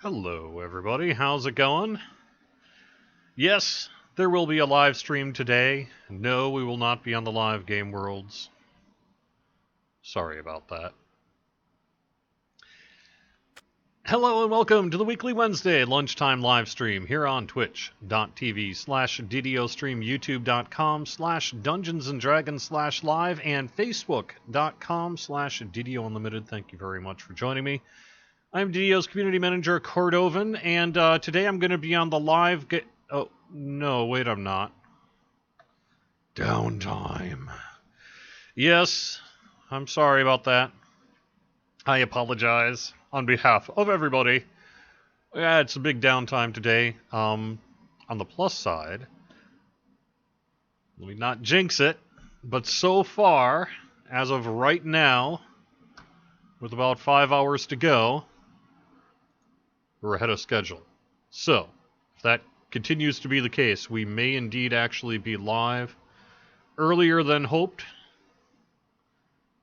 Hello, everybody. How's it going? Yes, there will be a live stream today. No, we will not be on the live Game Worlds. Sorry about that. Hello and welcome to the weekly Wednesday lunchtime live stream here on twitch.tv/DDO stream, youtube.com/Dungeons and Dragons/live, and facebook.com/DDO Unlimited. Thank you very much for joining me. I'm DDO's Community Manager Cordovan, and today I'm going to be on the live... Oh, no, wait, I'm not. Downtime. Yes, I'm sorry about that. I apologize on behalf of everybody. Yeah, it's a big downtime today. On the plus side, let me not jinx it, but so far, as of right now, with about 5 hours to go, we're ahead of schedule. So, if that continues to be the case, we may indeed actually be live earlier than hoped.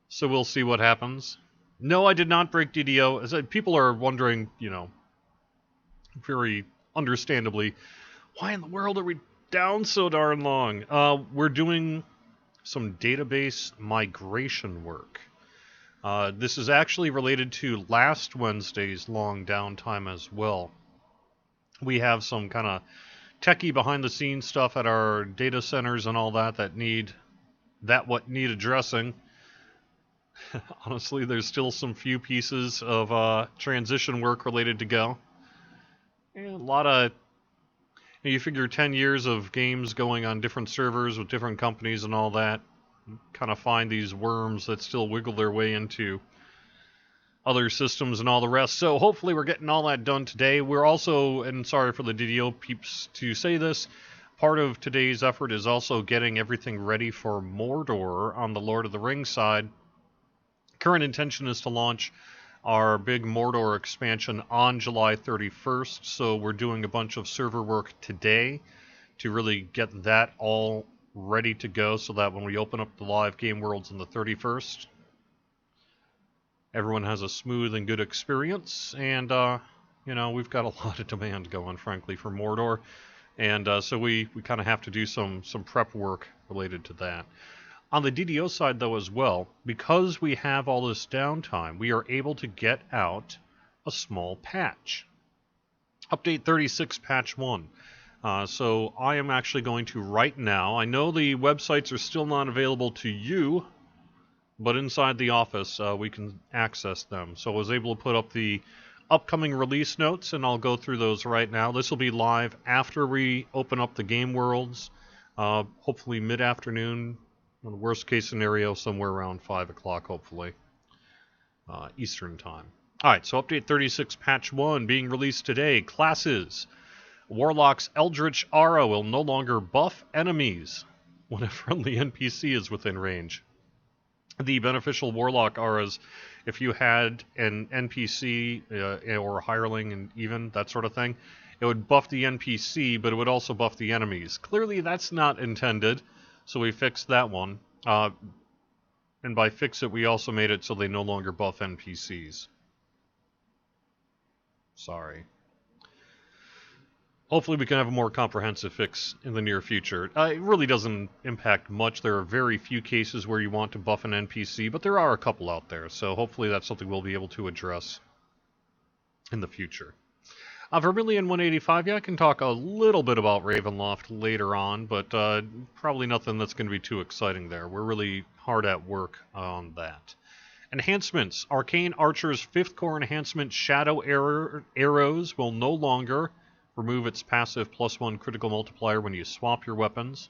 So we'll see what happens. No, I did not break DDO. As people are wondering, very understandably, why in the world are we down so darn long? We're doing some database migration work. This is actually related to last Wednesday's long downtime as well. We have some kind of techie behind-the-scenes stuff at our data centers and all that need addressing. Honestly, there's still some few pieces of transition work related to go. And a lot of... You figure 10 years of games going on different servers with different companies and all that, kind of find these worms that still wiggle their way into other systems and all the rest. So hopefully we're getting all that done today. We're also, and sorry for the DDO peeps to say this, part of today's effort is also getting everything ready for Mordor on the Lord of the Rings side. Current intention is to launch our big Mordor expansion on July 31st, so we're doing a bunch of server work today to really get that all ready to go so that when we open up the live game worlds on the 31st, everyone has a smooth and good experience. And, we've got a lot of demand going, frankly, for Mordor. And so we kind of have to do some prep work related to that. On the DDO side, though, as well, because we have all this downtime, we are able to get out a small patch. Update 36, patch 1. So I am actually going to right now, I know the websites are still not available to you, but inside the office we can access them. So I was able to put up the upcoming release notes, and I'll go through those right now. This will be live after we open up the game worlds, hopefully mid-afternoon. In the worst case scenario, somewhere around 5 o'clock, hopefully, Eastern time. Alright, so update 36, patch 1, being released today. Classes. Warlock's Eldritch Aura will no longer buff enemies when a friendly NPC is within range. The beneficial Warlock Auras, if you had an NPC or a hireling and even that sort of thing, it would buff the NPC, but it would also buff the enemies. Clearly that's not intended. So we fixed that one, and by fix it, we also made it so they no longer buff NPCs. Sorry. Hopefully we can have a more comprehensive fix in the near future. It really doesn't impact much. There are very few cases where you want to buff an NPC, but there are a couple out there, so hopefully that's something we'll be able to address in the future. Vermilion 185, yeah, I can talk a little bit about Ravenloft later on, but probably nothing that's going to be too exciting there. We're really hard at work on that. Enhancements. Arcane Archer's 5th core enhancement, Shadow Arrows, will no longer remove its passive +1 critical multiplier when you swap your weapons.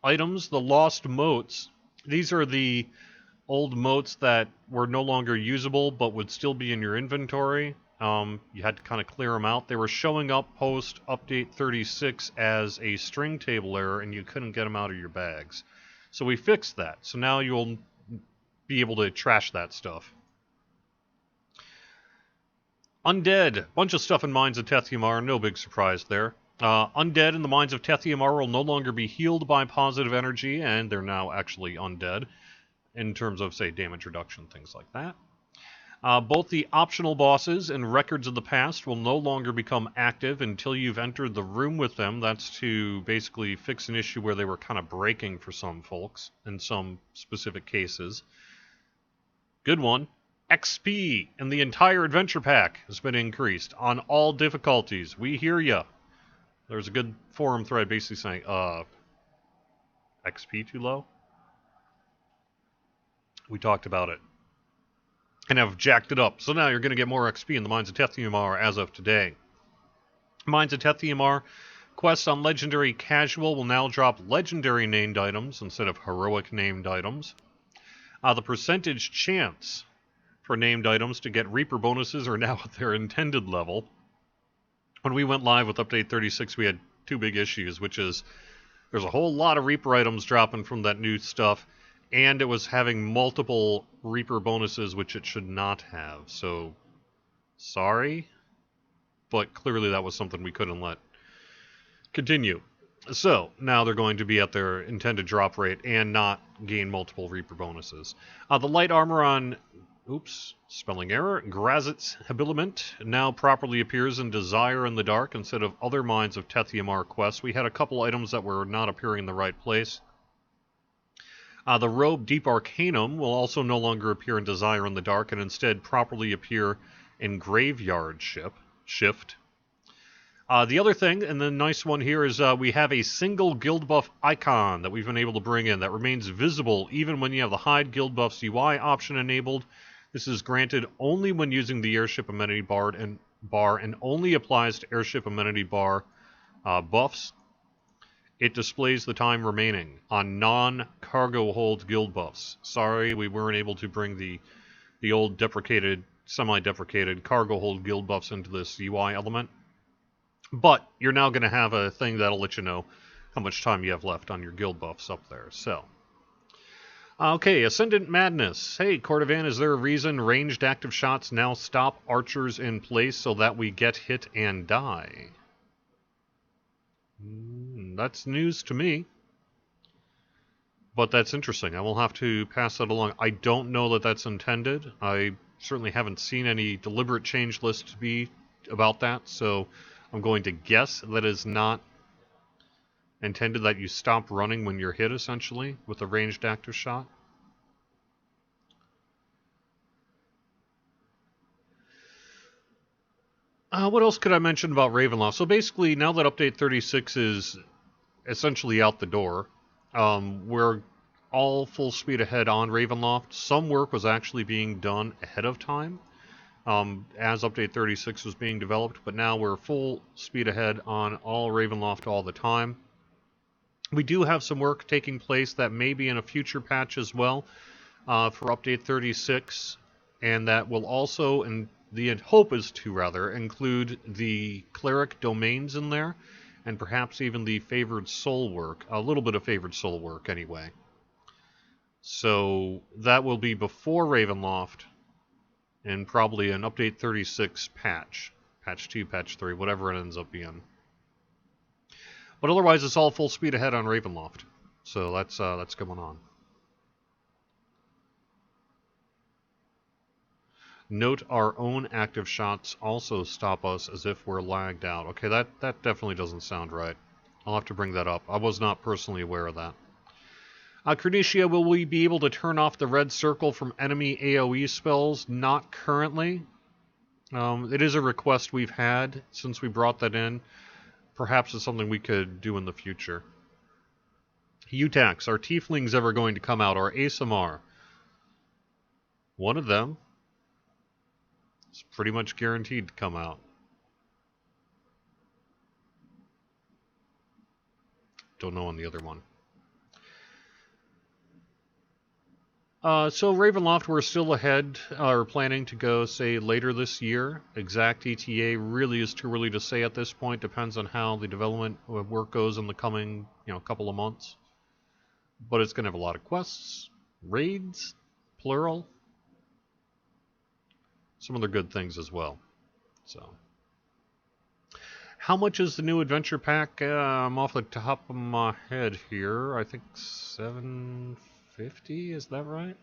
Items. The Lost Motes. These are the old motes that were no longer usable but would still be in your inventory. You had to kind of clear them out. They were showing up post update 36 as a string table error, and you couldn't get them out of your bags. So we fixed that. So now you'll be able to trash that stuff. Undead. Bunch of stuff in Mines of Tethymar. No big surprise there. Undead in the Mines of Tethymar will no longer be healed by positive energy, and they're now actually undead in terms of, say, damage reduction, things like that. Both the optional bosses and records of the past will no longer become active until you've entered the room with them. That's to basically fix an issue where they were kind of breaking for some folks in some specific cases. Good one. XP and the entire adventure pack has been increased on all difficulties. We hear ya. There's a good forum thread basically saying, XP too low? We talked about it. And have jacked it up. So now you're going to get more XP in the Mines of Tethymar as of today. Mines of Tethymar quests on Legendary Casual will now drop Legendary named items instead of Heroic named items. The percentage chance for named items to get Reaper bonuses are now at their intended level. When we went live with Update 36, we had two big issues, which is there's a whole lot of Reaper items dropping from that new stuff, and it was having multiple Reaper bonuses, which it should not have. So, sorry, but clearly that was something we couldn't let continue. So, now they're going to be at their intended drop rate and not gain multiple Reaper bonuses. The light armor on, spelling error, Grazit's habiliment now properly appears in Desire in the Dark instead of other Mines of Tethymar quests. We had a couple items that were not appearing in the right place. The robe Deep Arcanum will also no longer appear in Desire in the Dark and instead properly appear in Graveyard Shift. The other thing, and the nice one here, is we have a single guild buff icon that we've been able to bring in that remains visible even when you have the Hide Guild Buffs UI option enabled. This is granted only when using the Airship Amenity bar and only applies to Airship Amenity bar buffs. It displays the time remaining on non-cargo hold guild buffs. Sorry, we weren't able to bring the old semi-deprecated cargo hold guild buffs into this UI element. But you're now going to have a thing that'll let you know how much time you have left on your guild buffs up there. So, okay, Ascendant Madness. Hey, Cordovan, is there a reason ranged active shots now stop archers in place so that we get hit and die? That's news to me. But that's interesting. I will have to pass that along. I don't know that that's intended. I certainly haven't seen any deliberate change list to be about that, so I'm going to guess that is not intended that you stop running when you're hit, essentially, with a ranged active shot. What else could I mention about Ravenloft? So basically, now that Update 36 is essentially out the door, we're all full speed ahead on Ravenloft. Some work was actually being done ahead of time as Update 36 was being developed, but now we're full speed ahead on all Ravenloft all the time. We do have some work taking place that may be in a future patch as well for Update 36, and that will also, and the hope is to rather, include the cleric domains in there, and perhaps even the favored soul work, a little bit of favored soul work anyway. So that will be before Ravenloft, and probably an Update 36 patch. Patch 2, Patch 3, whatever it ends up being. But otherwise, it's all full speed ahead on Ravenloft. So that's going on. Note our own active shots also stop us as if we're lagged out. Okay, that definitely doesn't sound right. I'll have to bring that up. I was not personally aware of that. Cornicia, will we be able to turn off the red circle from enemy AoE spells? Not currently. It is a request we've had since we brought that in. Perhaps it's something we could do in the future. Utax, are tieflings ever going to come out? Or ASMR? One of them. It's pretty much guaranteed to come out. Don't know on the other one. So Ravenloft, we're still ahead, or planning to go, say, later this year. Exact ETA really is too early to say at this point. Depends on how the development work goes in the coming, couple of months. But it's going to have a lot of quests, raids, plural, some other good things as well. So, how much is the new adventure pack? I'm off the top of my head here. I think $750. Is that right?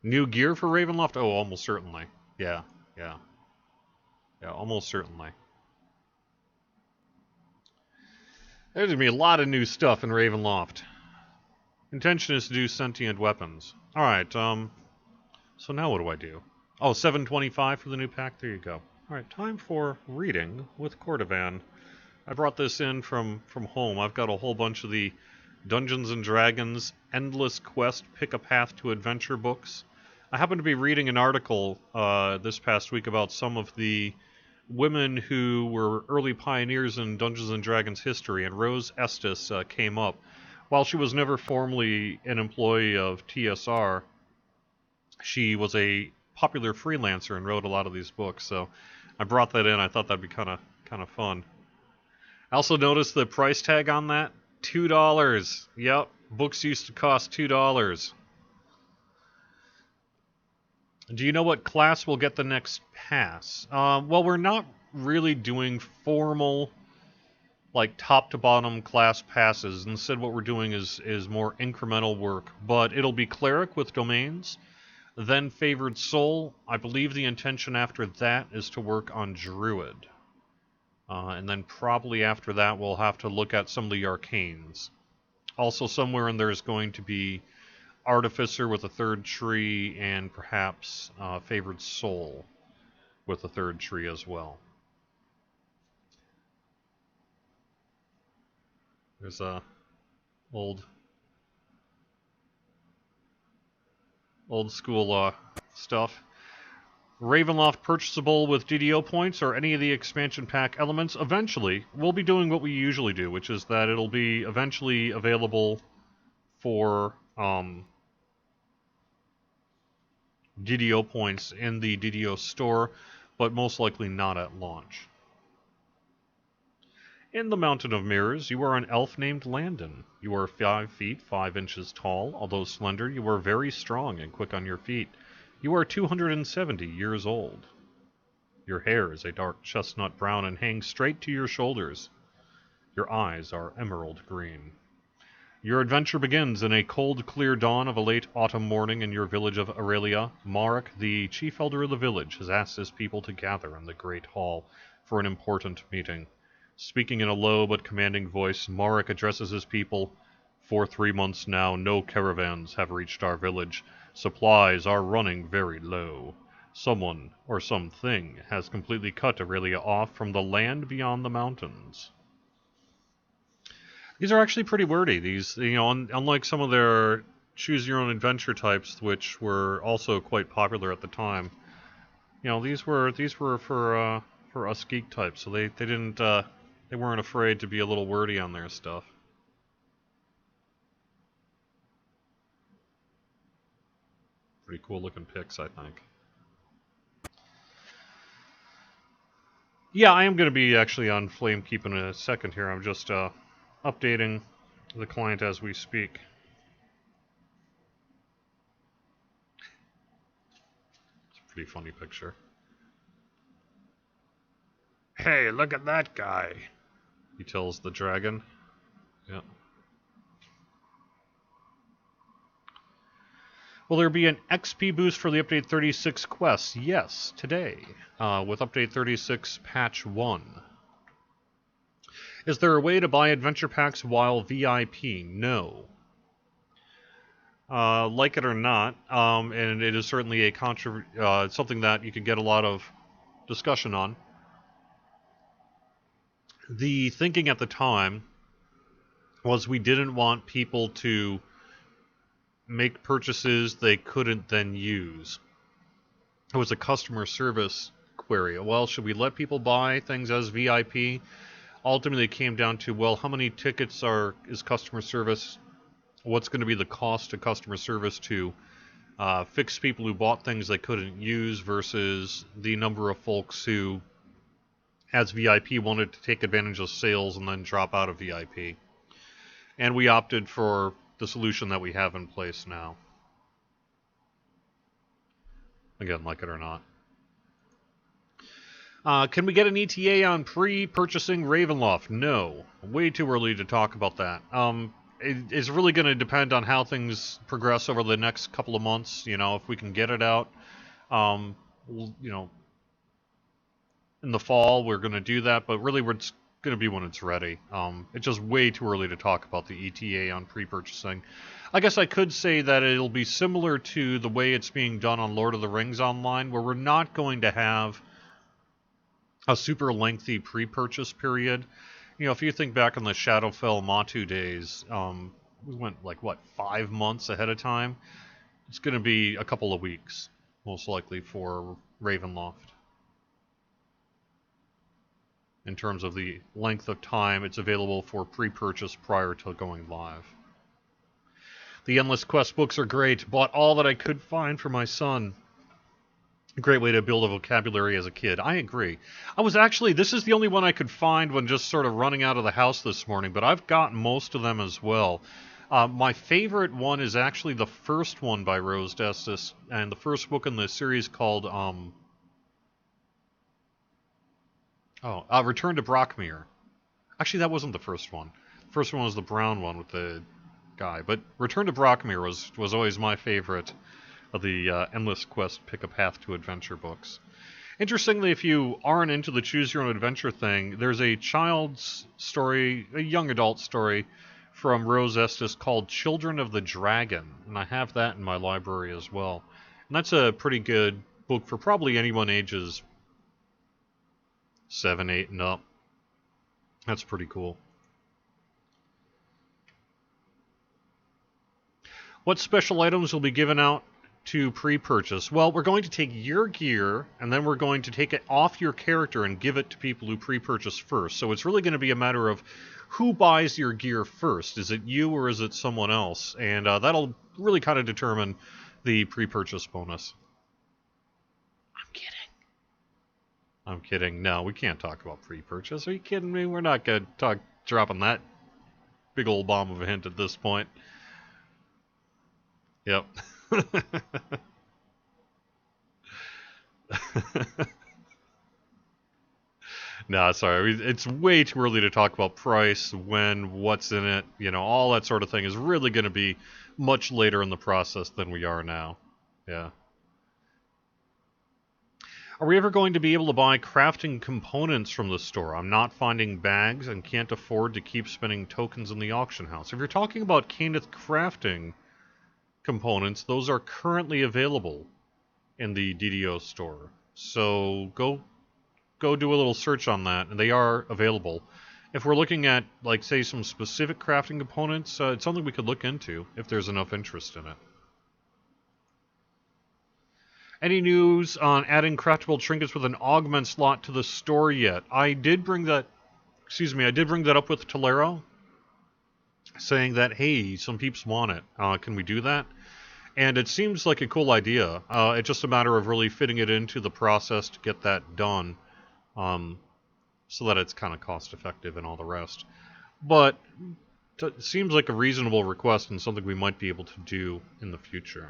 New gear for Ravenloft? Oh, almost certainly. Yeah, yeah. Yeah, almost certainly. There's going to be a lot of new stuff in Ravenloft. Intention is to do sentient weapons. Alright, so now what do I do? Oh, 725 for the new pack? There you go. Alright, time for reading with Cordovan. I brought this in from home. I've got a whole bunch of the Dungeons & Dragons Endless Quest Pick a Path to Adventure books. I happened to be reading an article this past week about some of the women who were early pioneers in Dungeons & Dragons history, and Rose Estes came up. While she was never formally an employee of TSR, she was a popular freelancer and wrote a lot of these books, so I brought that in. I thought that'd be kind of fun. I also noticed the price tag on that, $2. Yep, books used to cost $2. Do you know what class will get the next pass? Well, we're not really doing formal, like, top-to-bottom class passes. Instead, what we're doing is more incremental work. But it'll be Cleric with domains, then Favored Soul. I believe the intention after that is to work on Druid. And then probably after that, we'll have to look at some of the Arcanes. Also, somewhere in there is going to be Artificer with a third tree, and perhaps Favored Soul with a third tree as well. There's old school stuff. Ravenloft purchasable with DDO points or any of the expansion pack elements. Eventually, we'll be doing what we usually do, which is that it'll be eventually available for DDO points in the DDO store, but most likely not at launch. In the Mountain of Mirrors, you are an elf named Landon. You are 5 feet 5 inches tall. Although slender, you are very strong and quick on your feet. You are 270 years old. Your hair is a dark chestnut brown and hangs straight to your shoulders. Your eyes are emerald green. Your adventure begins in a cold, clear dawn of a late autumn morning in your village of Aurelia. Marek, the chief elder of the village, has asked his people to gather in the great hall for an important meeting. Speaking in a low but commanding voice, Marek addresses his people. For 3 months now, no caravans have reached our village. Supplies are running very low. Someone, or something, has completely cut Aurelia off from the land beyond the mountains. These are actually pretty wordy. These, unlike some of their choose-your-own-adventure types, which were also quite popular at the time, these were for us geek types, so they didn't they weren't afraid to be a little wordy on their stuff. Pretty cool looking pics, I think. Yeah, I am going to be actually on Flamekeep in a second here. I'm just updating the client as we speak. It's a pretty funny picture. Hey, look at that guy, he tells the dragon. Yeah. Will there be an XP boost for the Update 36 quests? Yes, today, with Update 36 Patch 1. Is there a way to buy adventure packs while VIP? No. Like it or not, and it is certainly a something that you could get a lot of discussion on. The thinking at the time was we didn't want people to make purchases they couldn't then use. It was a customer service query. Well, should we let people buy things as VIP? Ultimately, it came down to, well, how many tickets is customer service? What's going to be the cost to customer service to fix people who bought things they couldn't use versus the number of folks who, as VIP, wanted to take advantage of sales and then drop out of VIP. And we opted for the solution that we have in place now. Again, like it or not. Can we get an ETA on pre-purchasing Ravenloft? No. Way too early to talk about that. it's really going to depend on how things progress over the next couple of months. You know, if we can get it out, you know, in the fall, we're going to do that. But really, it's going to be when it's ready. It's just way too early to talk about the ETA on pre-purchasing. I guess I could say that it'll be similar to the way it's being done on Lord of the Rings Online, where we're not going to have a super lengthy pre-purchase period. You know, if you think back on the Shadowfell Matu days, we went like, what, 5 months ahead of time? It's going to be a couple of weeks, most likely, for Ravenloft. In terms of the length of time it's available for pre-purchase prior to going live. The Endless Quest books are great. Bought all that I could find for my son. A great way to build a vocabulary as a kid. I agree. This is the only one I could find when just sort of running out of the house this morning, but I've got most of them as well. My favorite one is actually the first one by Rose Destis, and the first book in the series called Return to Brockmere. Actually, that wasn't the first one. The first one was the brown one with the guy. But Return to Brockmere was always my favorite of the Endless Quest Pick a Path to Adventure books. Interestingly, if you aren't into the Choose Your Own Adventure thing, there's a child's story, a young adult story, from Rose Estes called Children of the Dragon. And I have that in my library as well. And that's a pretty good book for probably anyone ages 7, 8, and up. That's pretty cool. What special items will be given out to pre-purchase? Well, we're going to take your gear, and then we're going to take it off your character and give it to people who pre-purchase first. So it's really going to be a matter of who buys your gear first. Is it you or is it someone else? And that'll really kind of determine the pre-purchase bonus. I'm kidding. No, we can't talk about pre-purchase. Are you kidding me? We're not going to dropping that big old bomb of a hint at this point. Yep. No, sorry. It's way too early to talk about price, when, what's in it, all that sort of thing is really going to be much later in the process than we are now. Yeah. Are we ever going to be able to buy crafting components from the store? I'm not finding bags and can't afford to keep spending tokens in the auction house. If you're talking about Caneth crafting components, those are currently available in the DDO store. So go do a little search on that, and they are available. If we're looking at, like, say, some specific crafting components, it's something we could look into if there's enough interest in it. Any news on adding craftable trinkets with an augment slot to the store yet? I did bring that up with Tolero, saying that, hey, some peeps want it. Can we do that? And it seems like a cool idea. It's just a matter of really fitting it into the process to get that done, so that it's kind of cost effective and all the rest. But it seems like a reasonable request and something we might be able to do in the future.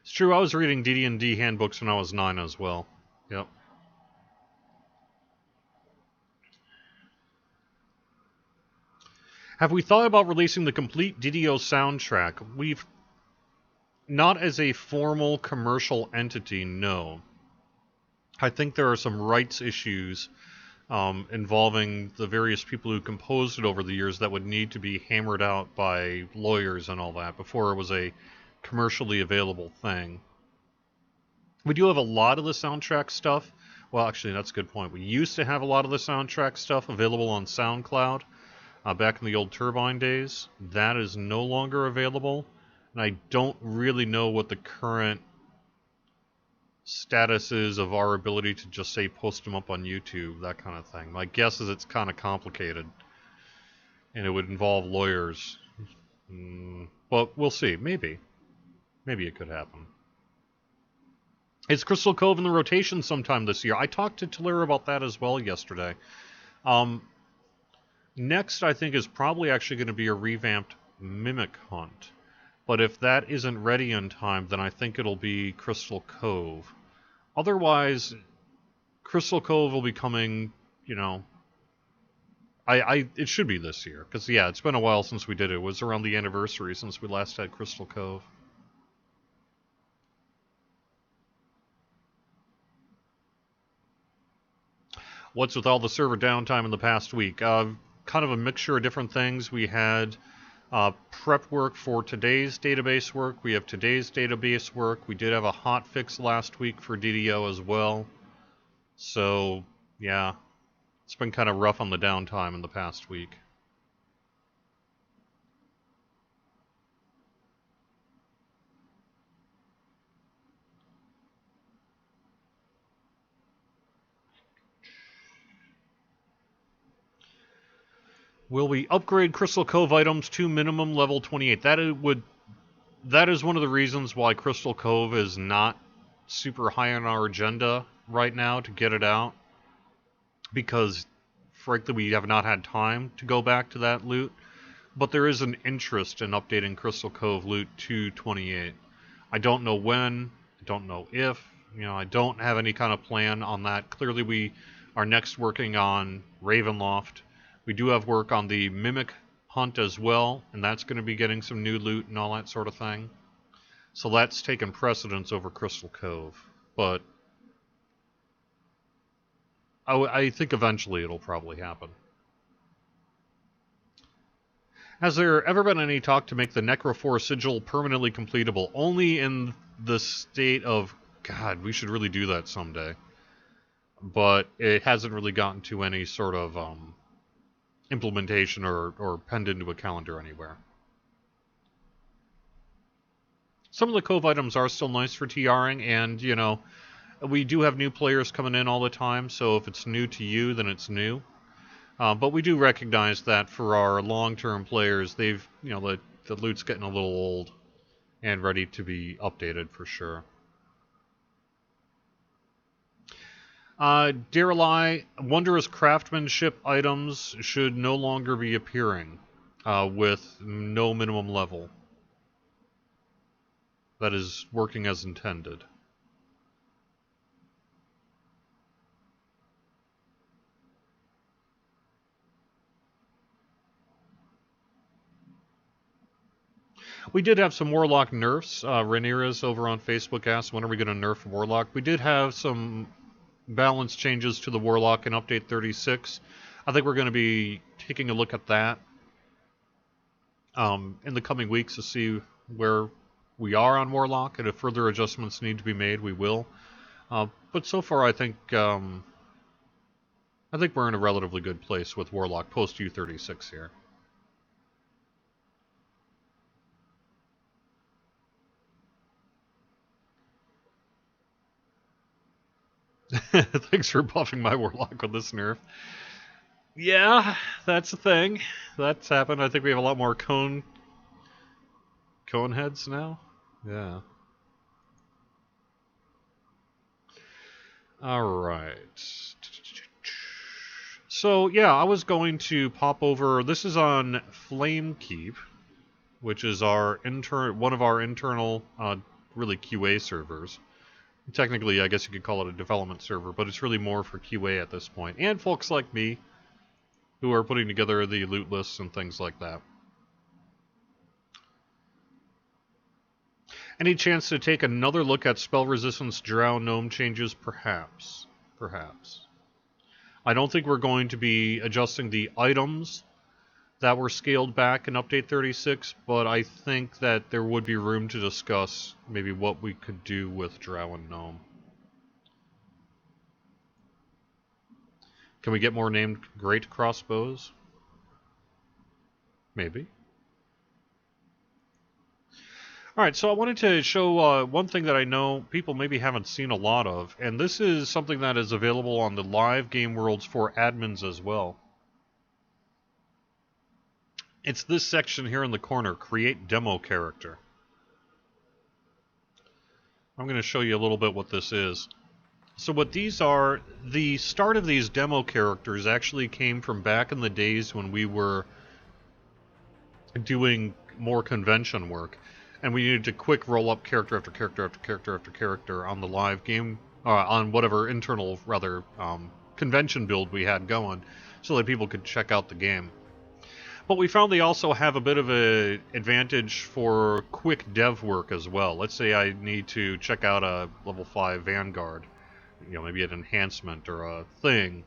It's true, I was reading DD&D handbooks when I was 9 as well. Yep. Have we thought about releasing the complete DDO soundtrack? We've not as a formal commercial entity, no. I think there are some rights issues involving the various people who composed it over the years that would need to be hammered out by lawyers and all that before it was a commercially available thing. We do have a lot of the soundtrack stuff. Well, actually, that's a good point. We used to have a lot of the soundtrack stuff available on SoundCloud back in the old Turbine days. That is no longer available, and I don't really know what the current status is of our ability to just, say, post them up on YouTube, that kind of thing. My guess is it's kind of complicated, and it would involve lawyers. But we'll see. Maybe it could happen. Is Crystal Cove in the rotation sometime this year? I talked to Tolera about that as well yesterday. Next, I think, is probably actually going to be a revamped Mimic Hunt. But if that isn't ready in time, then I think it'll be Crystal Cove. Otherwise, Crystal Cove will be coming, you know, it should be this year, because, yeah, it's been a while since we did it. It was around the anniversary since we last had Crystal Cove. What's with all the server downtime in the past week? Kind of a mixture of different things. We had prep work for today's database work. We have today's database work. We did have a hot fix last week for DDO as well. So, yeah, it's been kind of rough on the downtime in the past week. Will we upgrade Crystal Cove items to minimum level 28? That is one of the reasons why Crystal Cove is not super high on our agenda right now to get it out. Because, frankly, we have not had time to go back to that loot. But there is an interest in updating Crystal Cove loot to 28. I don't know when, I don't know if, I don't have any kind of plan on that. Clearly we are next working on Ravenloft. We do have work on the Mimic Hunt as well, and that's going to be getting some new loot and all that sort of thing. So that's taken precedence over Crystal Cove. But I think eventually it'll probably happen. Has there ever been any talk to make the Necrophore Sigil permanently completable? Only in the state of, God, we should really do that someday. But it hasn't really gotten to any sort of implementation or penned into a calendar anywhere. Some of the Cove items are still nice for TRing, and, we do have new players coming in all the time, so if it's new to you, then it's new. But we do recognize that for our long-term players, the loot's getting a little old and ready to be updated for sure. Dearly, wondrous craftsmanship items should no longer be appearing with no minimum level. That is working as intended. We did have some Warlock nerfs. Rhaenyra's over on Facebook asked, when are we going to nerf Warlock? We did have some balance changes to the Warlock in Update 36. I think we're going to be taking a look at that in the coming weeks to see where we are on Warlock, and if further adjustments need to be made, we will. But so far, I think we're in a relatively good place with Warlock post U36 here. Thanks for buffing my Warlock with this nerf. Yeah, that's a thing. That's happened. I think we have a lot more cone heads now. Yeah. Alright. So, yeah, I was going to pop over. This is on Flamekeep, which is one of our internal, really QA servers. Technically, I guess you could call it a development server, but it's really more for QA at this point. And folks like me, who are putting together the loot lists and things like that. Any chance to take another look at spell resistance drow gnome changes? Perhaps. Perhaps. I don't think we're going to be adjusting the items that were scaled back in Update 36, but I think that there would be room to discuss maybe what we could do with drow and gnome. Can we get more named great crossbows? Maybe. Alright, so I wanted to show one thing that I know people maybe haven't seen a lot of, and this is something that is available on the live game worlds for admins as well. It's this section here in the corner, Create Demo Character. I'm going to show you a little bit what this is. So what these are, the start of these demo characters actually came from back in the days when we were doing more convention work, and we needed to quick roll up character after character after character after character on the live game on whatever internal, rather, convention build we had going, so that people could check out the game. But we found they also have a bit of an advantage for quick dev work as well. Let's say I need to check out a level 5 Vanguard, maybe an enhancement or a thing.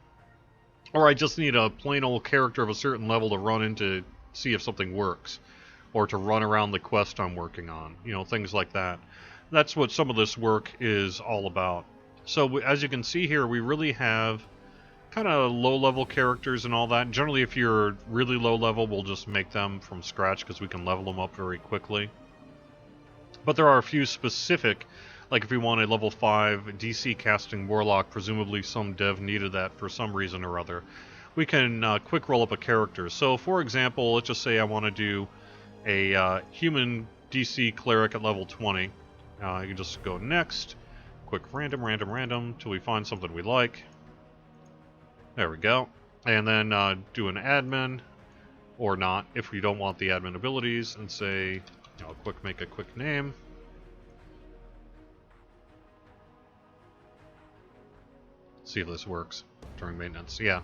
Or I just need a plain old character of a certain level to run in to see if something works. Or to run around the quest I'm working on. Things like that. That's what some of this work is all about. So as you can see here, we really have kind of low-level characters and all that. Generally, if you're really low-level, we'll just make them from scratch because we can level them up very quickly. But there are a few specific, like if we want a level 5 DC casting Warlock, presumably some dev needed that for some reason or other, we can quick roll up a character. So for example, let's just say I want to do a human DC Cleric at level 20. You can just go next, quick random, till we find something we like. There we go. And then do an admin, or not, if we don't want the admin abilities, and say, make a quick name. See if this works during maintenance. Yeah.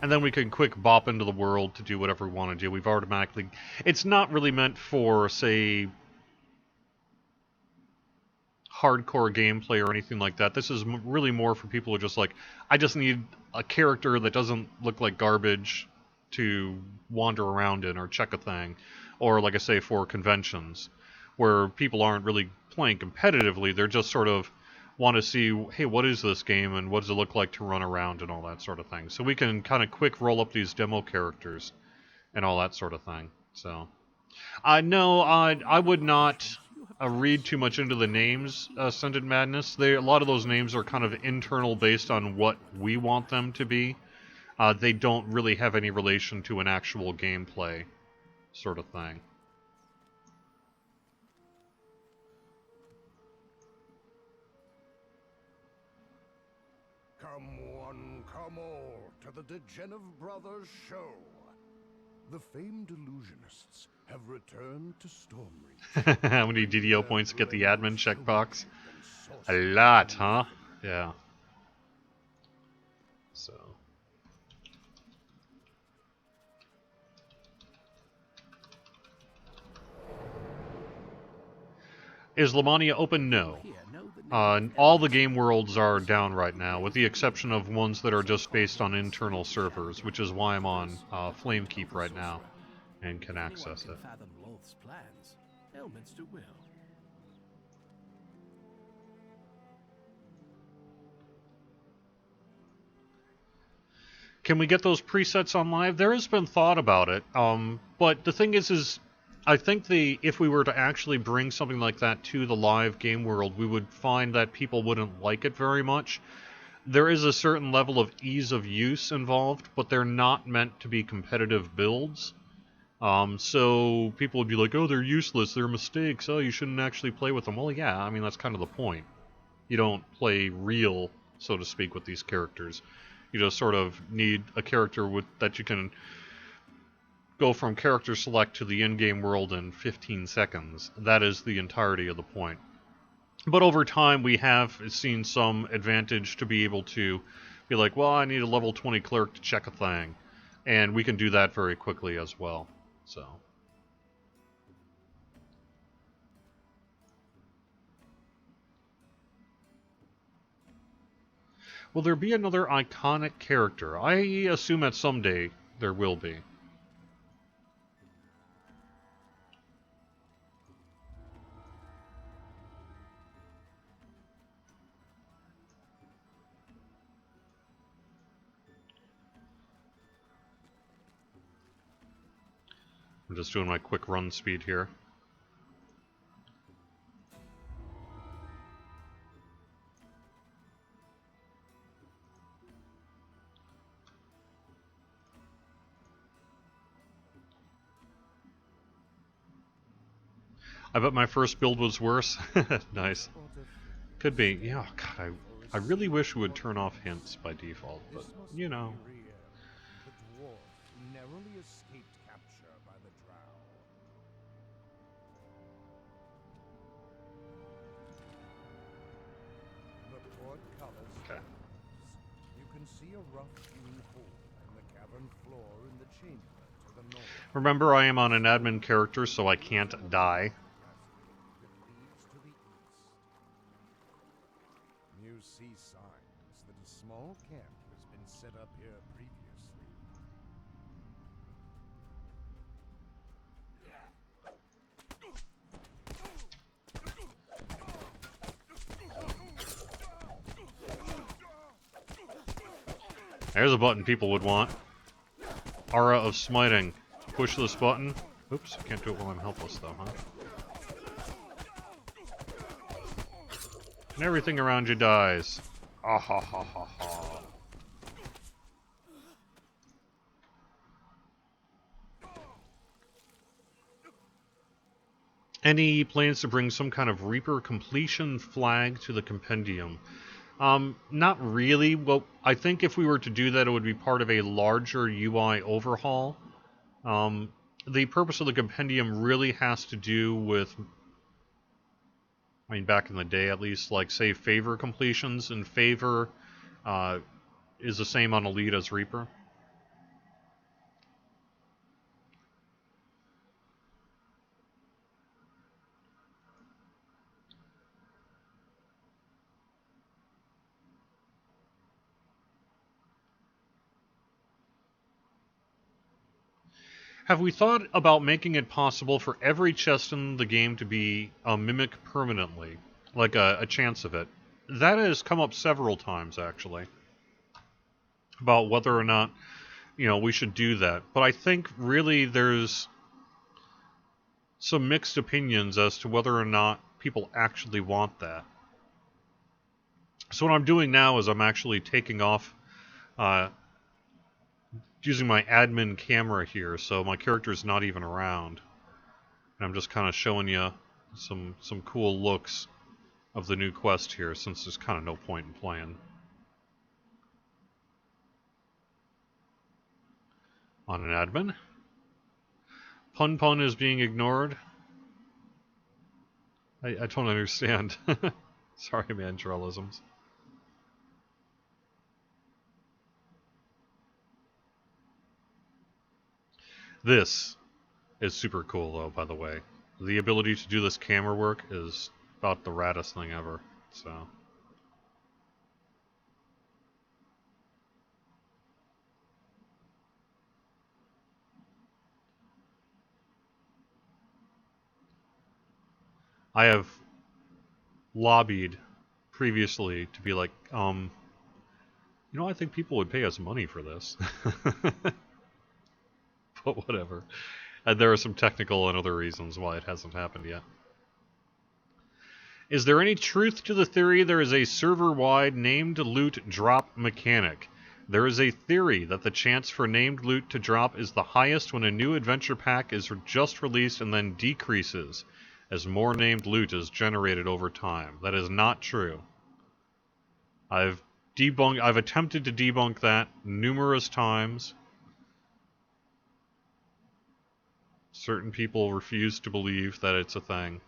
And then we can quick bop into the world to do whatever we want to do. We've automatically... It's not really meant for, say, hardcore gameplay or anything like that. This is really more for people who are just like, I just need a character that doesn't look like garbage to wander around in or check a thing. Or, like I say, for conventions, where people aren't really playing competitively. They're just sort of want to see, hey, what is this game and what does it look like to run around and all that sort of thing. So we can kind of quick roll up these demo characters and all that sort of thing. So, no, I would not read too much into the names, Scented Madness. A lot of those names are kind of internal based on what we want them to be. They don't really have any relation to an actual gameplay sort of thing. Come one, come all, to the Degenev Brothers show. The famed illusionists have returned to Stormreach. How many DDO points to get the admin checkbox? A lot, huh? Yeah. So. Is Lamania open? No. All the game worlds are down right now, with the exception of ones that are just based on internal servers, which is why I'm on Flamekeep right now and can access it. Can we get those presets on live? There has been thought about it, but the thing is I think if we were to actually bring something like that to the live game world, we would find that people wouldn't like it very much. There is a certain level of ease of use involved, but they're not meant to be competitive builds. So people would be like, oh, they're useless, they're mistakes, oh, you shouldn't actually play with them. Well, yeah, I mean, that's kind of the point. You don't play real, so to speak, with these characters. You just sort of need a character that you can go from character select to the in-game world in 15 seconds. That is the entirety of the point. But over time, we have seen some advantage to be able to be like, well, I need a level 20 cleric to check a thing. And we can do that very quickly as well. So. Will there be another iconic character? I assume that someday there will be. I'm just doing my quick run speed here. I bet my first build was worse. Nice. Could be. Yeah, God, I really wish we would turn off hints by default, but, you know. The dwarf narrowly escaped capture by the drow. The portcullis a rough-hewn hole in the cavern floor in the chamber to the north. Remember, I am on an admin character, so I can't die. That leads to the east. You see signs that a small camp has been set up here previously. There's a button people would want. Aura of Smiting. Push this button. Oops, I can't do it while I'm helpless though, huh? And everything around you dies. Ah ha ha ha ha. Any plans to bring some kind of Reaper completion flag to the compendium? Not really. Well, I think if we were to do that, it would be part of a larger UI overhaul. The purpose of the compendium really has to do with, I mean, back in the day at least, like, say, favor completions, and favor is the same on Elite as Reaper. Have we thought about making it possible for every chest in the game to be a mimic permanently? Like a chance of it? That has come up several times, actually. About whether or not, we should do that. But I think, really, there's some mixed opinions as to whether or not people actually want that. So what I'm doing now is I'm actually taking off... using my admin camera here, so my character's not even around. And I'm just kind of showing you some cool looks of the new quest here, since there's kind of no point in playing. On an admin. Pun Pun is being ignored. I don't understand. Sorry, man, trollisms. This is super cool, though, by the way. The ability to do this camera work is about the raddest thing ever, so... I have lobbied previously to be like, I think people would pay us money for this. But whatever. And there are some technical and other reasons why it hasn't happened yet. Is there any truth to the theory there is a server-wide named loot drop mechanic? There is a theory that the chance for named loot to drop is the highest when a new adventure pack is just released and then decreases as more named loot is generated over time. That is not true. I've attempted to debunk that numerous times. Certain people refuse to believe that it's a thing.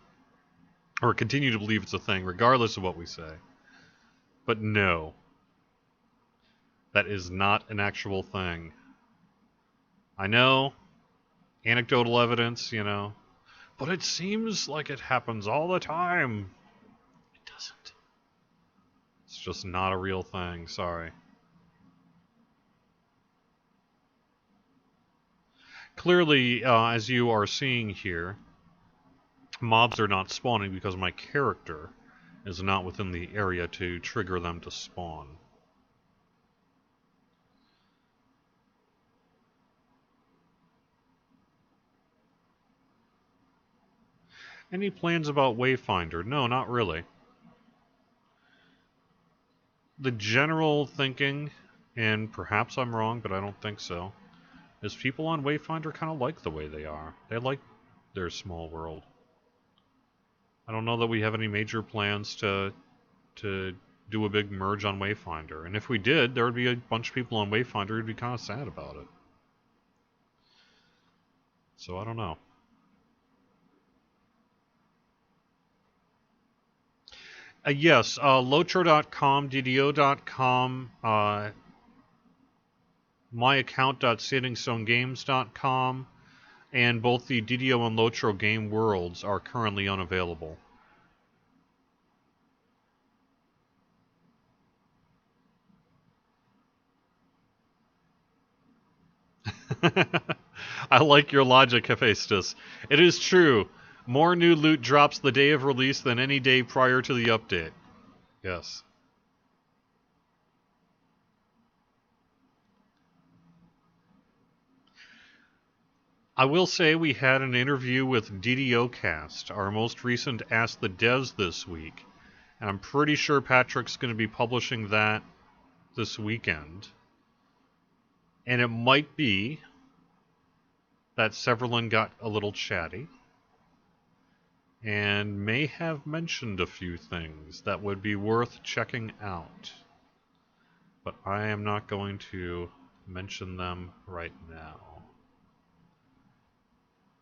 Or continue to believe it's a thing, regardless of what we say. But no. That is not an actual thing. I know. Anecdotal evidence, But it seems like it happens all the time. It doesn't. It's just not a real thing, sorry. Clearly, as you are seeing here, mobs are not spawning because my character is not within the area to trigger them to spawn. Any plans about Wayfinder? No, not really. The general thinking, and perhaps I'm wrong, but I don't think so, is people on Wayfinder kind of like the way they are. They like their small world. I don't know that we have any major plans to do a big merge on Wayfinder. And if we did, there would be a bunch of people on Wayfinder who'd be kind of sad about it. So I don't know. Yes, Lotro.com, DDO.com, myaccount.standingstonegames.com, and both the DDO and Lotro game worlds are currently unavailable. I like your logic, Hephaestus. It is true. More new loot drops the day of release than any day prior to the update. Yes. I will say we had an interview with DDO Cast, our most recent Ask the Devs this week, and I'm pretty sure Patrick's going to be publishing that this weekend. And it might be that Severlin got a little chatty and may have mentioned a few things that would be worth checking out. But I am not going to mention them right now,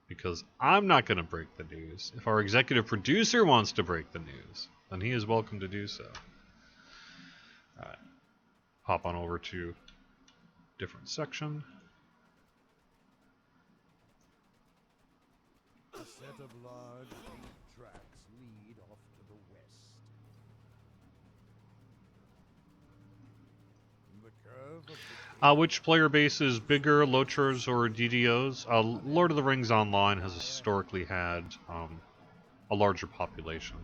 because I'm not going to break the news. If our executive producer wants to break the news, then he is welcome to do so. Alright. Hop on over to different section. A set of large, deep tracks lead off to the west. The curve of the Which player base is bigger, Lotros or DDOs? Lord of the Rings Online has historically had a larger population.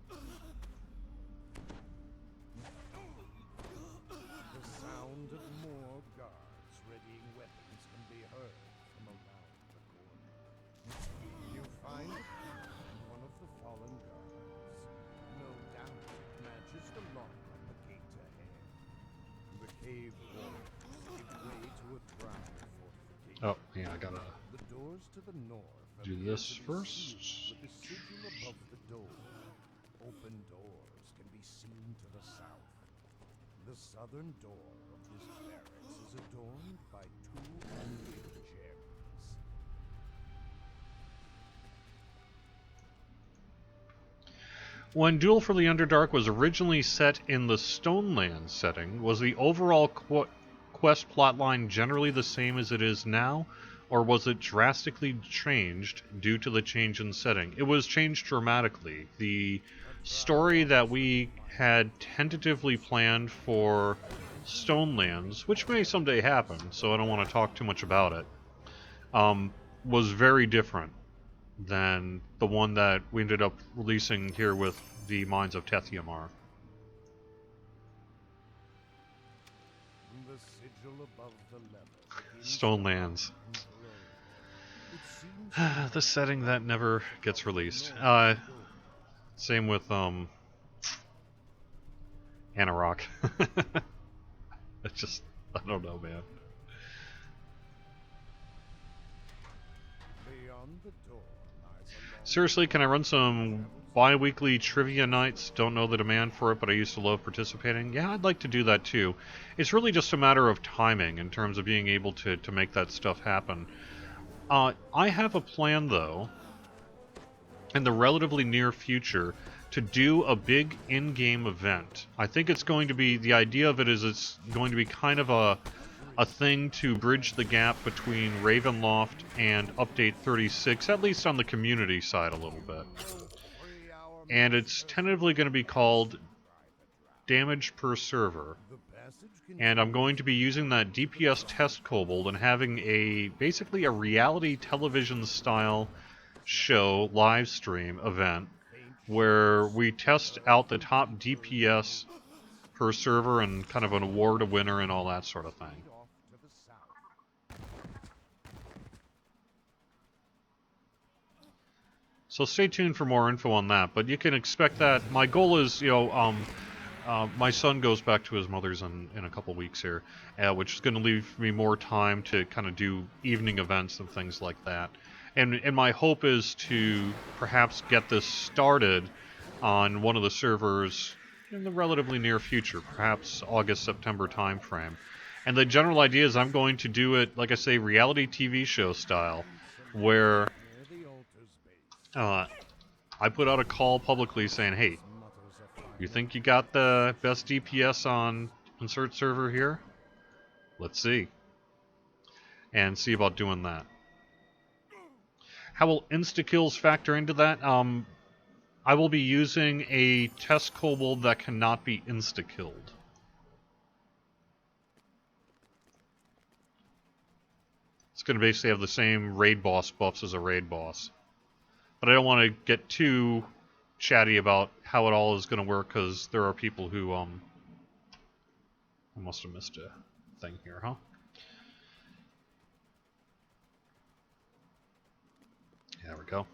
The sound of more guards readying weapons can be heard from around the corner. You find one of the fallen guards. No doubt it matches the lock on the gate ahead. The cave walls give way to a ground fortification. Oh, yeah, I gotta The doors to the north do appear this to be first. sealed with a sigil above the door. Open doors can be seen to the south. The southern door of this barracks is adorned by two unlit cherries. When Duel for the Underdark was originally set in the Stonelands setting, was the overall quest plotline generally the same as it is now, or was it drastically changed due to the change in setting? It was changed dramatically. The story that we had tentatively planned for Stonelands, which may someday happen, so I don't want to talk too much about it, was very different than the one that we ended up releasing here with the Mines of Tethiamar. The sigil above the lever begins Stonelands. to glow. It seems The setting that never gets released. Same with Anarok. It's just, I don't know, man. beyond the door lies a long Seriously, can I run some bi-weekly trivia nights? Don't know the demand for it, but I used to love participating. Yeah, I'd like to do that too. It's really just a matter of timing in terms of being able to make that stuff happen. I have a plan, though, in the relatively near future, to do a big in-game event. I think it's going to be, the idea of it is it's going to be kind of a thing to bridge the gap between Ravenloft and Update 36, at least on the community side a little bit. And it's tentatively going to be called Damage Per Server. And I'm going to be using that DPS test kobold and having basically a reality television style show live stream event where we test out the top DPS per server and kind of an award a winner and all that sort of thing. So stay tuned for more info on that, but you can expect that. My goal is, my son goes back to his mother's in a couple weeks here, which is going to leave me more time to kind of do evening events and things like that. And my hope is to perhaps get this started on one of the servers in the relatively near future, perhaps August, September timeframe. And the general idea is I'm going to do it, like I say, reality TV show style, where I put out a call publicly saying, hey, you think you got the best DPS on insert server here? Let's see. And see about doing that. How will insta-kills factor into that? I will be using a test kobold that cannot be insta-killed. It's going to basically have the same raid boss buffs as a raid boss. But I don't want to get too chatty about how it all is going to work, because there are people who, I must have missed a thing here, huh? There we go.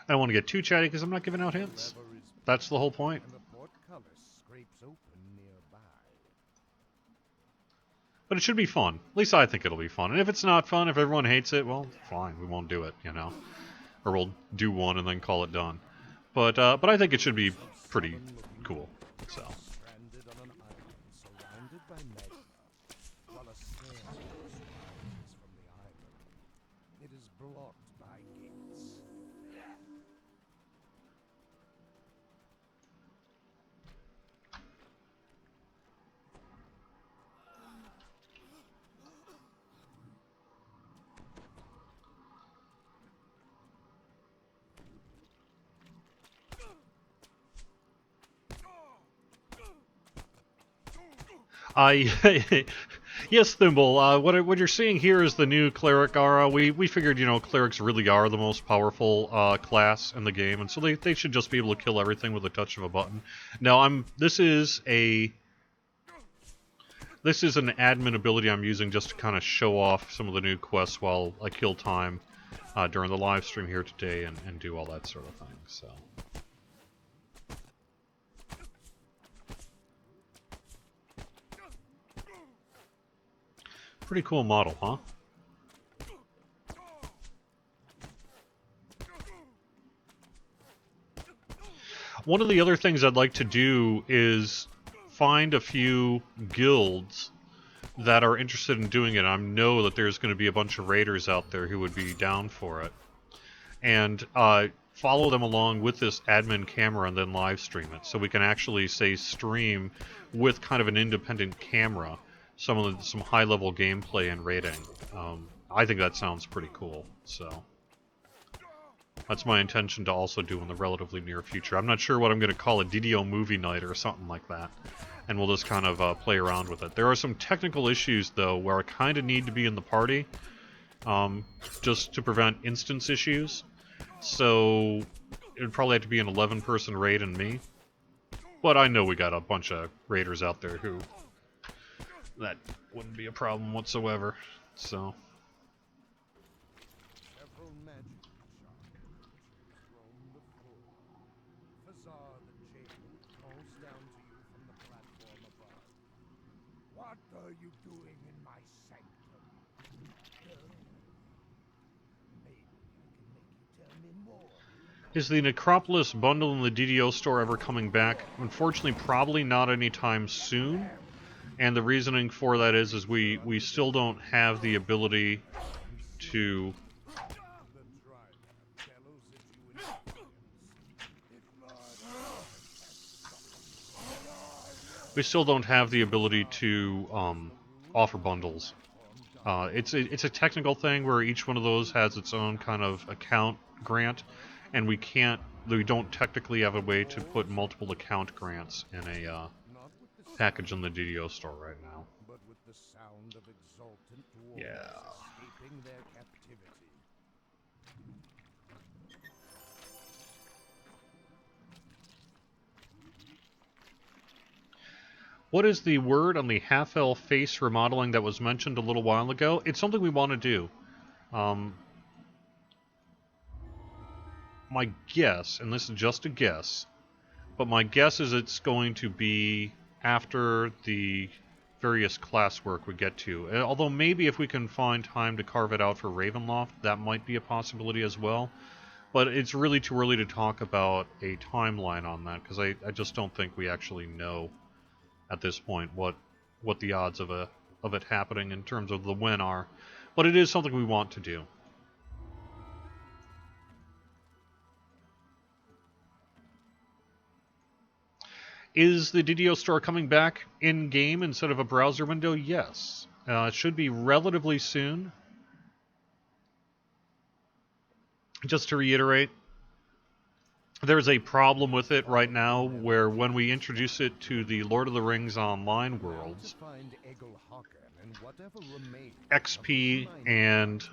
I don't want to get too chatty because I'm not giving out hints. That's the whole point. And a portcullis scrapes open nearby. But it should be fun. At least I think it'll be fun. And if it's not fun, if everyone hates it, well, fine, we won't do it, you know. Or we'll do one and then call it done. But I think it should be pretty cool. So. Stranded on an island surrounded by magma, while a snare rises from the island. It is blocked by gates. Yes, Thimble. What you're seeing here is the new cleric aura. We figured, you know, clerics really are the most powerful class in the game, and so they should just be able to kill everything with a touch of a button. Now this is an admin ability I'm using just to kind of show off some of the new quests while I kill time during the live stream here today and do all that sort of thing. So. Pretty cool model, huh? One of the other things I'd like to do is find a few guilds that are interested in doing it. I know that there's going to be a bunch of raiders out there who would be down for it. And follow them along with this admin camera and then live stream it. So we can actually, say, stream with kind of an independent camera some high-level gameplay and raiding. I think that sounds pretty cool, so that's my intention to also do in the relatively near future. I'm not sure what I'm going to call it, DDO movie night or something like that, and we'll just kind of play around with it. There are some technical issues, though, where I kind of need to be in the party, just to prevent instance issues, so it would probably have to be an 11-person raid and me, but I know we got a bunch of raiders out there who that wouldn't be a problem whatsoever, so. Several magic shards roam the floor. Facade the jailer calls down to you from the platform above. What are you doing in my sanctum? Maybe I can make you tell me more. Is the Necropolis bundle in the DDO store ever coming back? Unfortunately, probably not anytime soon. And the reasoning for that is we still don't have the ability to... We still don't have the ability to offer bundles. It's a technical thing where each one of those has its own kind of account grant, and we don't technically have a way to put multiple account grants in a package in the DDO store right now. But with the sound of exultant dwarves escaping their captivity. What is the word on the half-elf face remodeling that was mentioned a little while ago? It's something we want to do. My guess, and this is just a guess, but my guess is it's going to be after the various classwork we get to. Although maybe if we can find time to carve it out for Ravenloft, that might be a possibility as well. But it's really too early to talk about a timeline on that, because I just don't think we actually know at this point what the odds of it happening in terms of the when are. But it is something we want to do. Is the DDO store coming back in-game instead of a browser window? Yes. It should be relatively soon. Just to reiterate, there's a problem with it right now where when we introduce it to the Lord of the Rings Online worlds, XP and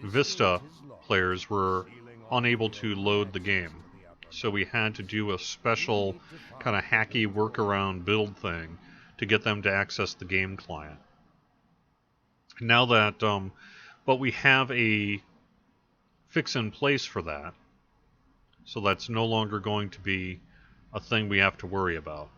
Vista players were unable to load the game. So we had to do a special kind of hacky workaround build thing to get them to access the game client. Now that, but we have a fix in place for that, so that's no longer going to be a thing we have to worry about.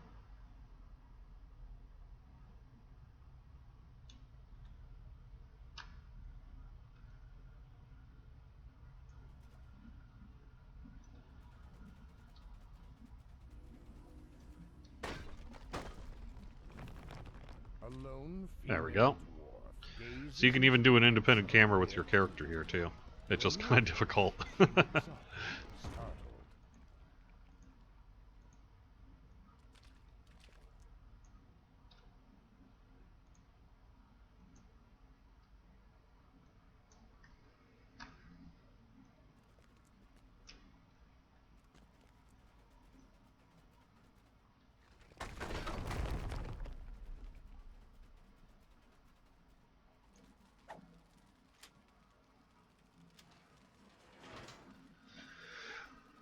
There we go. So you can even do an independent camera with your character here too. It's just kind of difficult.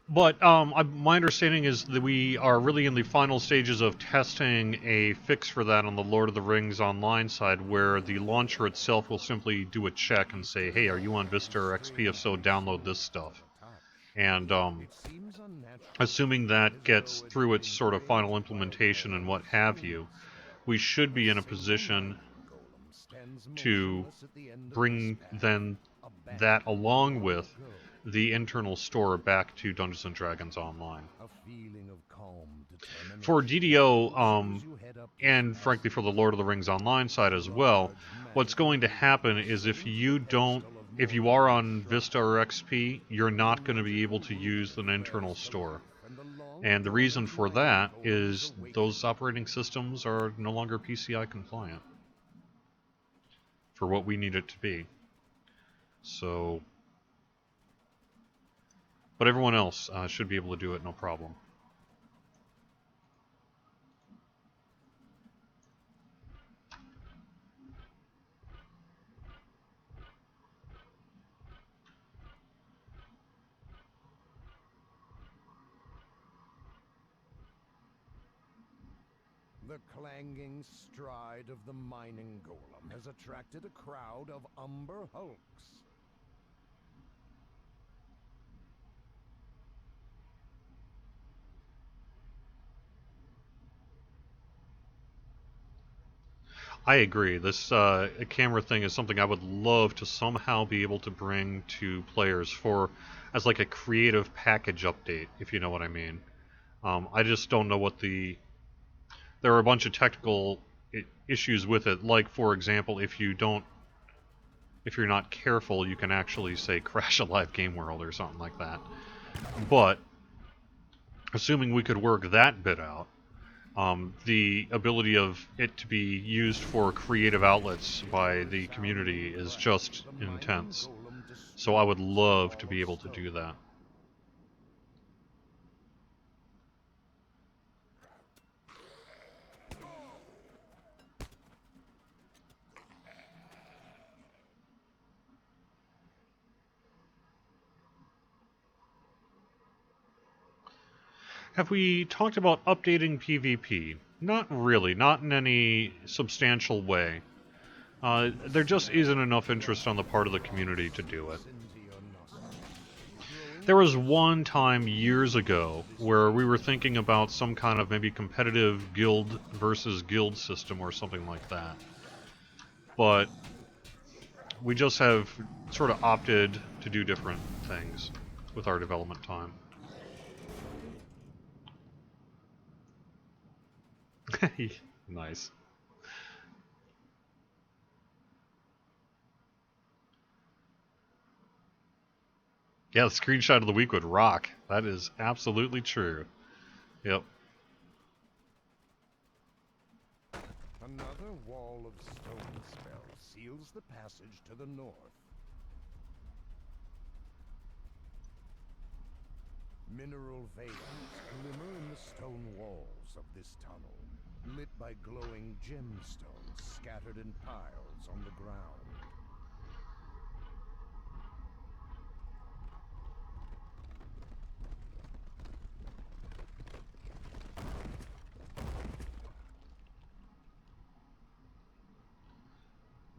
But my understanding is that we are really in the final stages of testing a fix for that on the Lord of the Rings Online side, where the launcher itself will simply do a check and say, hey, are you on Vista or XP? If so, download this stuff. And assuming that gets through its sort of final implementation and what have you, we should be in a position to bring then that along with the internal store back to Dungeons & Dragons Online. For DDO, and frankly for the Lord of the Rings Online side as well, what's going to happen is if you are on Vista or XP, you're not going to be able to use an internal store. And the reason for that is those operating systems are no longer PCI compliant for what we need it to be. So, but everyone else should be able to do it no problem. The clanging stride of the mining golem has attracted a crowd of umber hulks. I agree. This camera thing is something I would love to somehow be able to bring to players as like a creative package update, if you know what I mean. I just don't know what there are a bunch of technical issues with it. Like, for example, if you're not careful, you can actually say crash a live game world or something like that. But assuming we could work that bit out, the ability of it to be used for creative outlets by the community is just intense. So I would love to be able to do that. Have we talked about updating PvP? Not really, not in any substantial way. There just isn't enough interest on the part of the community to do it. There was one time years ago where we were thinking about some kind of maybe competitive guild versus guild system or something like that. But we just have sort of opted to do different things with our development time. Nice. Yeah, the screenshot of the week would rock. That is absolutely true. Yep. Another wall of stone spell seals the passage to the north. Mineral veins glimmer in the stone walls of this tunnel, lit by glowing gemstones scattered in piles on the ground.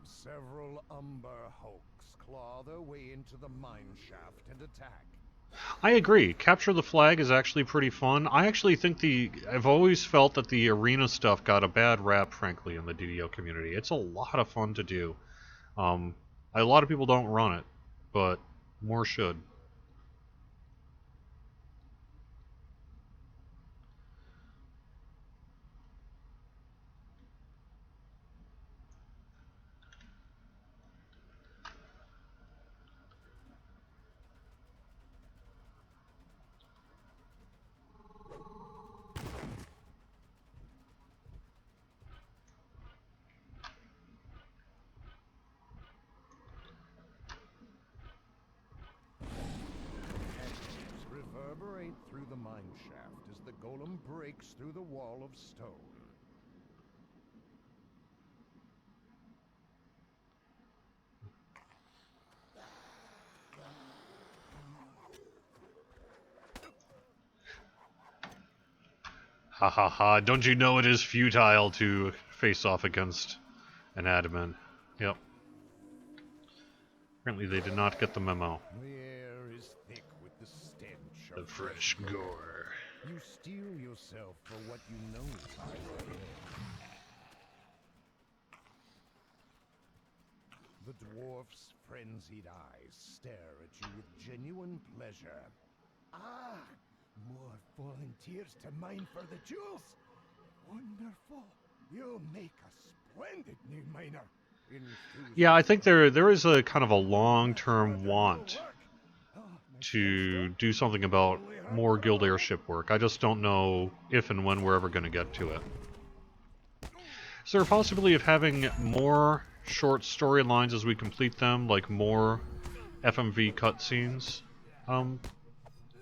Several Umber hulks claw their way into the mine shaft and attack. I agree. Capture the Flag is actually pretty fun. I actually think I've always felt that the arena stuff got a bad rap, frankly, in the DDO community. It's a lot of fun to do. A lot of people don't run it, but more should. Reverberate through the mine shaft as the golem breaks through the wall of stone. Ha ha ha, don't you know it is futile to face off against an admin? Yep. Apparently they did not get the memo. The air is thick with the stench The of fresh gore. You steel yourself for what you know lies ahead. The dwarf's frenzied eyes stare at you with genuine pleasure. Ah, more volunteers to mine for the jewels. Wonderful. You'll make a splendid new miner. Yeah, I think there is a kind of a long-term want to do something about more guild airship work. I just don't know if and when we're ever going to get to it. Is there a possibility of having more short storylines as we complete them, like more FMV cutscenes?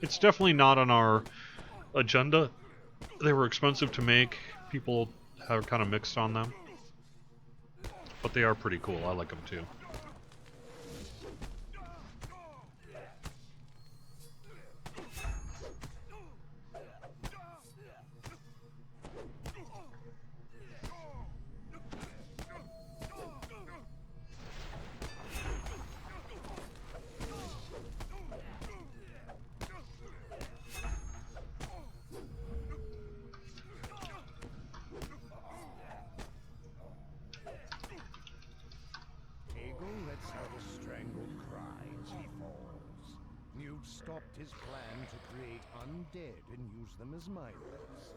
It's definitely not on our agenda. They were expensive to make. People have kind of mixed on them. But they are pretty cool. I like them too. Lets out a strangled cry as he falls. You'd stopped his plan to create undead and use them as miners.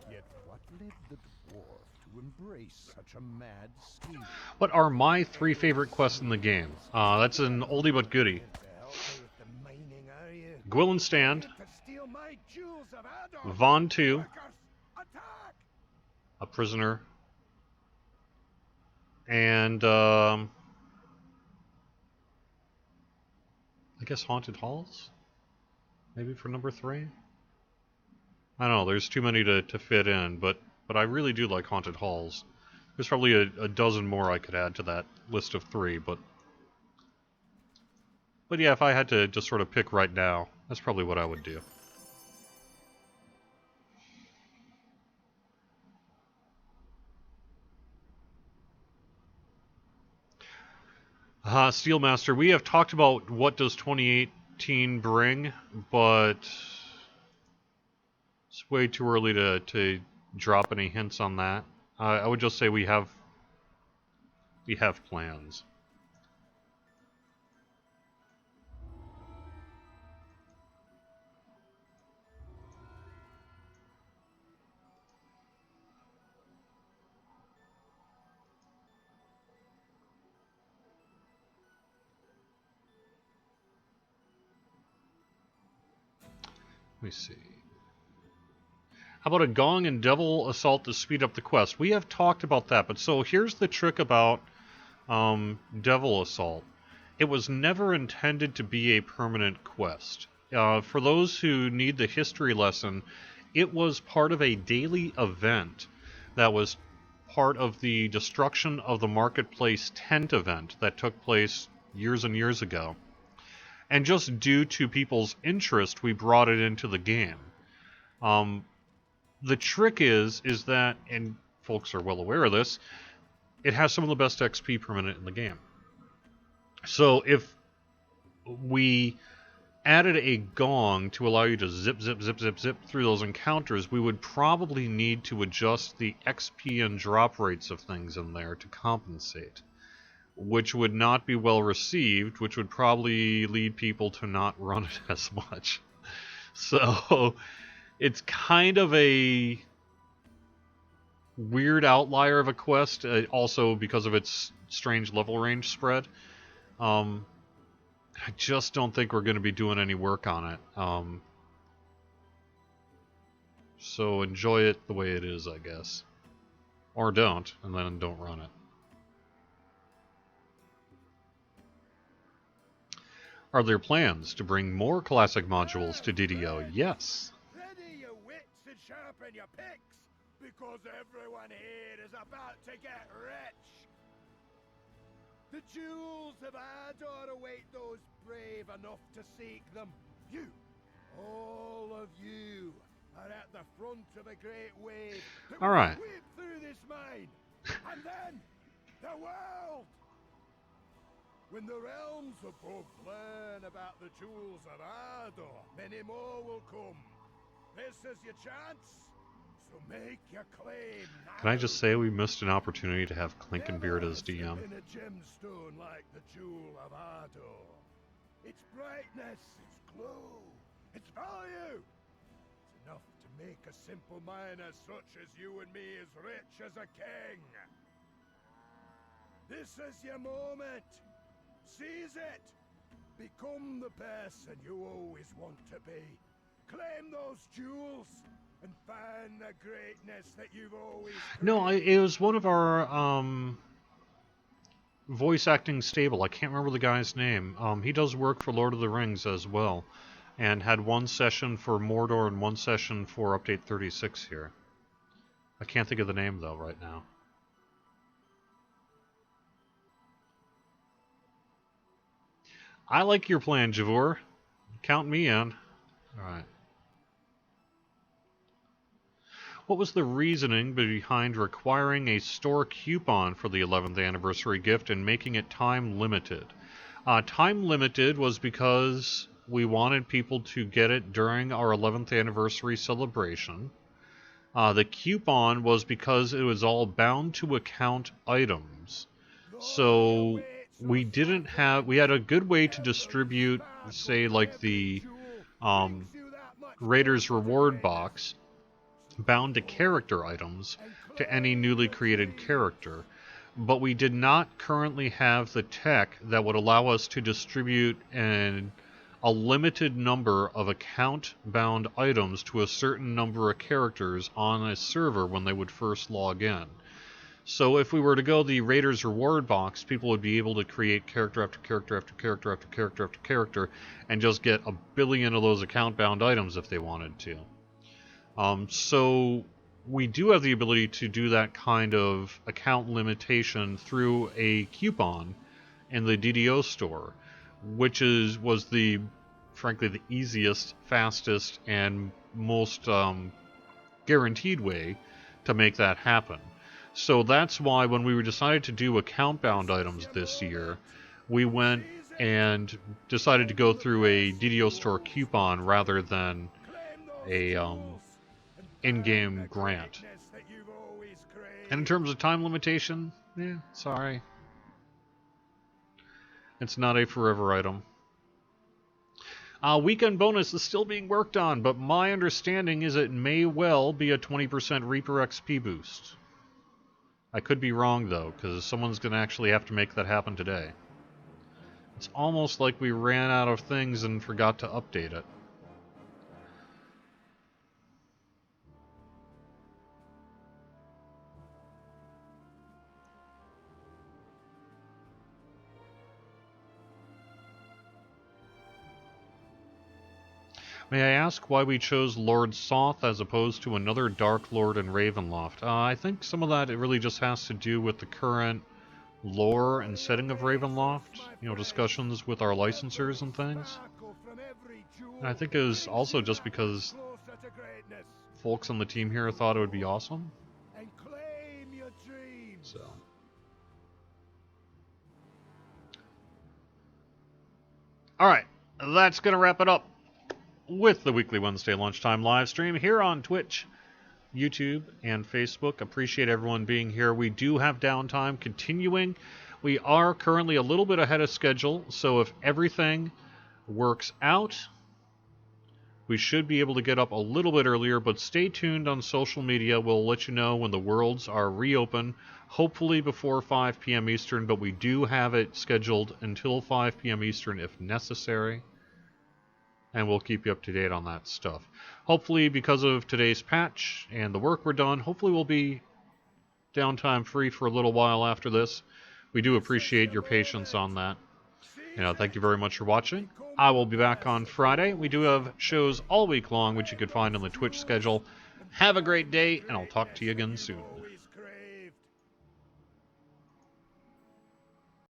Yet what led the dwarf to embrace such a mad scheme? What are my 3 favorite quests in the game? That's an oldie but goodie. Gwilyn Stand, Vaughn 2, a prisoner, and I guess Haunted Halls? Maybe for number 3? I don't know, there's too many to fit in, but I really do like Haunted Halls. There's probably a dozen more I could add to that list of 3, but yeah, if I had to just sort of pick right now, that's probably what I would do. Steelmaster, we have talked about what does 2018 bring, but it's way too early to drop any hints on that. I would just say we have plans. Let me see. How about a Gong and Devil Assault to speed up the quest? We have talked about that, but so here's the trick about Devil Assault. It was never intended to be a permanent quest. For those who need the history lesson, it was part of a daily event that was part of the Destruction of the Marketplace tent event that took place years and years ago. And just due to people's interest, we brought it into the game. The trick is that, and folks are well aware of this, it has some of the best XP per minute in the game. So if we added a gong to allow you to zip through those encounters, we would probably need to adjust the XP and drop rates of things in there to compensate, which would not be well received, which would probably lead people to not run it as much. So it's kind of a weird outlier of a quest, also because of its strange level range spread. I just don't think we're going to be doing any work on it. So enjoy it the way it is, I guess. Or don't, and then don't run it. Are there plans to bring more classic modules to DDO? Yes. Ready your wits and sharpen your picks, because everyone here is about to get rich. The jewels of Ardor await those brave enough to seek them. You, all of you, are at the front of a great wave that will sweep through this mine, and then the world. When the realms above learn about the jewels of Ardor, many more will come. This is your chance, so make your claim now. Can I just say we missed an opportunity to have Clinkenbeard as DM? In a gemstone like the jewel of Ardor. Its brightness, its glow, its value. It's enough to make a simple miner such as you and me as rich as a king. This is your moment. Seize it! Become the person you always want to be. Claim those jewels and find the greatness that you've always dreamed. No, it was one of our voice acting stable. I can't remember the guy's name. He does work for Lord of the Rings as well, and had one session for Mordor and one session for Update 36 here. I can't think of the name though right now. I like your plan, Javor. Count me in. Alright. What was the reasoning behind requiring a store coupon for the 11th anniversary gift and making it time limited? Time limited was because we wanted people to get it during our 11th anniversary celebration. The coupon was because it was all bound to account items. So we had a good way to distribute, say, like the Raiders reward box bound to character items to any newly created character, but we did not currently have the tech that would allow us to distribute a limited number of account-bound items to a certain number of characters on a server when they would first log in. So if we were to go the Raiders reward box, people would be able to create character after character after character after character after character and just get a billion of those account-bound items if they wanted to. So we do have the ability to do that kind of account limitation through a coupon in the DDO store, which was frankly the easiest, fastest, and most guaranteed way to make that happen. So that's why when we decided to do account-bound items this year, we went and decided to go through a DDO store coupon rather than a in-game grant. And in terms of time limitation, sorry. It's not a forever item. Weekend bonus is still being worked on, but my understanding is it may well be a 20% Reaper XP boost. I could be wrong, though, because someone's going to actually have to make that happen today. It's almost like we ran out of things and forgot to update it. May I ask why we chose Lord Soth as opposed to another Dark Lord in Ravenloft? I think some of that it really just has to do with the current lore and setting of Ravenloft. You know, discussions with our licensors and things. And I think it was also just because folks on the team here thought it would be awesome. So. Alright, that's going to wrap it up with the weekly Wednesday lunchtime live stream here on Twitch, YouTube, and Facebook. Appreciate everyone being here. We do have downtime continuing. We are currently a little bit ahead of schedule, so if everything works out, we should be able to get up a little bit earlier, but stay tuned on social media. We'll let you know when the worlds are reopened, hopefully before 5 p.m. Eastern, but we do have it scheduled until 5 p.m. Eastern if necessary, and we'll keep you up to date on that stuff. Hopefully, because of today's patch and the work we're done, hopefully we'll be downtime free for a little while after this. We do appreciate your patience on that. Thank you very much for watching. I will be back on Friday. We do have shows all week long, which you could find on the Twitch schedule. Have a great day, and I'll talk to you again soon.